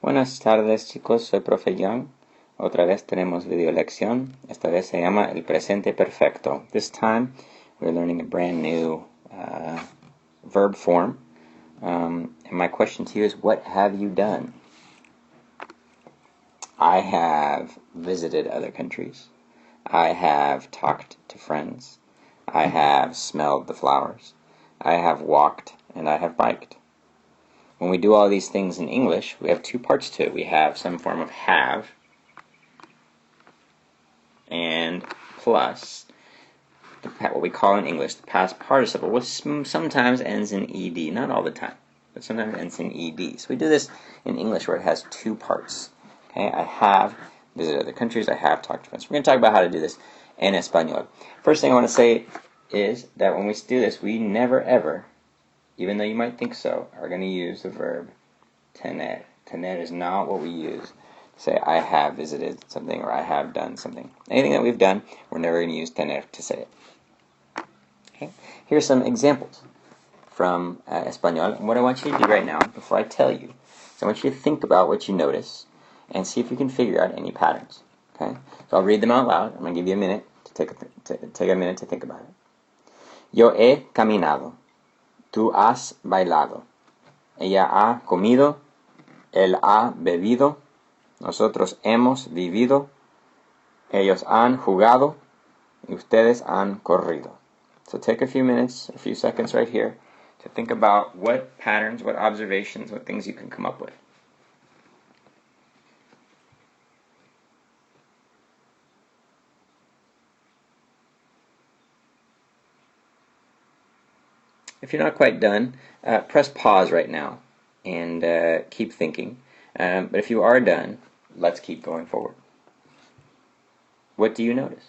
Buenas tardes, chicos, soy Profe Young. Otra vez tenemos video lección. Esta vez se llama el presente perfecto. This time we're learning a brand new verb form. And my question to you is, what have you done? I have visited other countries. I have talked to friends. I have smelled the flowers. I have walked and I have biked. When we do all these things in English, we have two parts to it. We have some form of have and plus what we call in English the past participle, which sometimes ends in ed, not all the time, but sometimes ends in ed. So we do this in English where it has two parts. Okay, I have visited other countries. I have talked to friends. We're going to talk about how to do this in Espanol. First thing I want to say is that when we do this, we never ever, even though you might think so, are going to use the verb tener. Tener is not what we use to say I have visited something or I have done something. Anything that we've done, we're never going to use tener to say it. Okay? Here are some examples from Espanol. And what I want you to do right now, before I tell you, is I want you to think about what you notice and see if you can figure out any patterns. Okay? So I'll read them out loud. I'm going to give you a minute to take a minute to think about it. Yo he caminado. Tú has bailado. Ella ha comido. Él ha bebido. Nosotros hemos vivido. Ellos han jugado. Y ustedes han corrido. So take a few minutes, a few seconds right here to think about what patterns, what observations, what things you can come up with. If you're not quite done, press pause right now and keep thinking. But if you are done, let's keep going forward. What do you notice?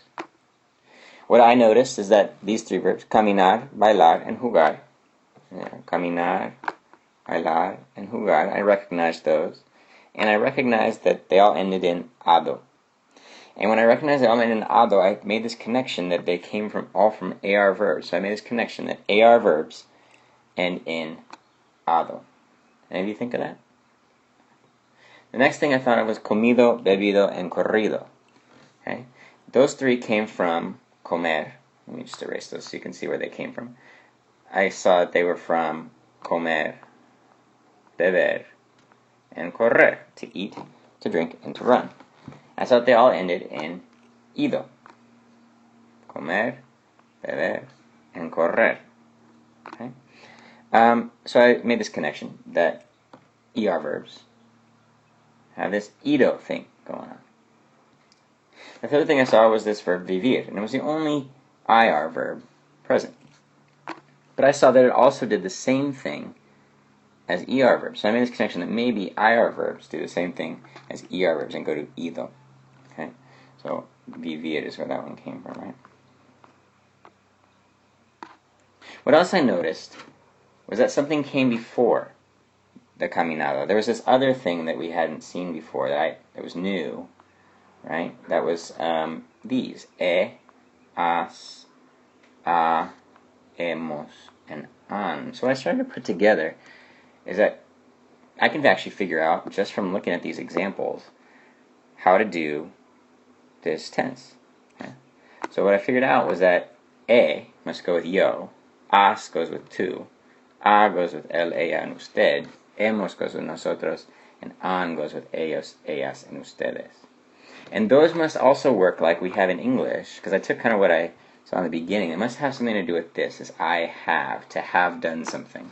What I noticed is that these three verbs, caminar, bailar, and jugar, caminar, bailar, and jugar, I recognized those. And I recognized that they all ended in ado. And when I recognized they all ended in ado, I made this connection that they came all from AR verbs. So I made this connection that AR verbs end in ado. Any of you think of that? The next thing I thought of was comido, bebido, and corrido. Okay? Those three came from comer. Let me just erase those so you can see where they came from. I saw that they were from comer, beber, and correr, to eat, to drink, and to run. I thought they all ended in ido. Comer, beber, and correr. Okay? So I made this connection that ER verbs have this ido thing going on. The third thing I saw was this verb vivir, and it was the only IR verb present. But I saw that it also did the same thing as ER verbs. So I made this connection that maybe IR verbs do the same thing as ER verbs and go to ido. Okay? So vivir is where that one came from, right? What else I noticed was that something came before the caminado. There was this other thing that we hadn't seen before that was new, right? That was these. Has, hemos, and han. So what I started to put together is that I can actually figure out, just from looking at these examples, how to do this tense. Okay? So what I figured out was that must go with yo, has goes with tú, a goes with él, ella, and usted, hemos goes with nosotros, and han goes with ellos, ellas, and ustedes. And those must also work like we have in English, because I took kind of what I saw in the beginning. It must have something to do with this, is I have, to have done something.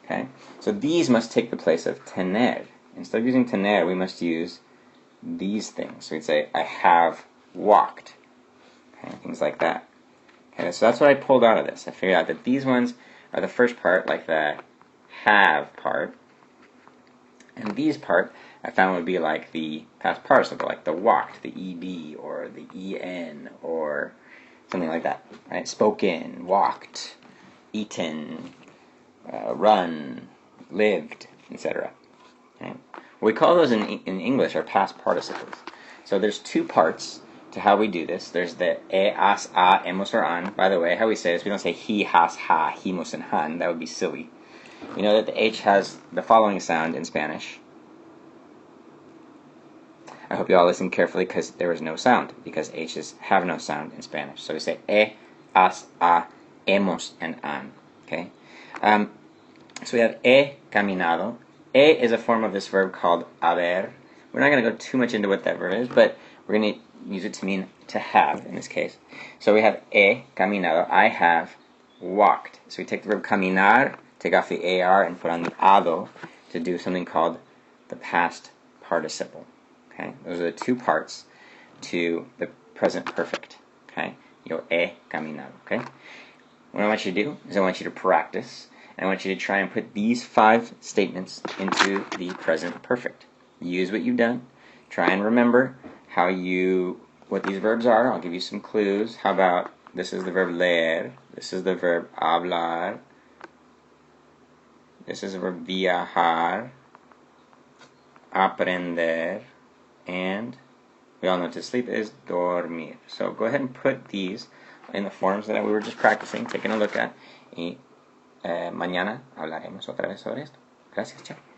Okay? So these must take the place of tener. Instead of using tener, we must use these things. So we'd say, I have walked. Okay? Things like that. Okay, so that's what I pulled out of this. I figured out that these ones are the first part, like the have part. And these part, I found would be like the past participle, like the walked, the ed, or the en, or something like that. Right? Spoken, walked, eaten, run, lived, etc. Okay? What we call those in English are past participles. So there's two parts to how we do this. There's the has, a, hemos, or han. By the way, how we say this, we don't say he, has, ha, hemos, and han. That would be silly. You know that the H has the following sound in Spanish. I hope you all listen carefully because there is no sound, because H's have no sound in Spanish. So we say has, a, hemos, and han. Okay? So we have he caminado. He is a form of this verb called haber. We're not going to go too much into what that verb is, but we're going to use it to mean to have in this case. So we have he caminado. I have walked. So we take the verb caminar, take off the AR, and put on the ado to do something called the past participle. Okay? Those are the two parts to the present perfect. Okay? Yo he caminado. Okay? What I want you to do is I want you to practice, and I want you to try and put these 5 statements into the present perfect. Use what you've done. Try and remember what these verbs are. I'll give you some clues. How about this is the verb leer, this is the verb hablar, this is the verb viajar, aprender, and we all know to sleep is dormir. So go ahead and put these in the forms that we were just practicing, taking a look at. Y mañana hablaremos otra vez sobre esto. Gracias, chao.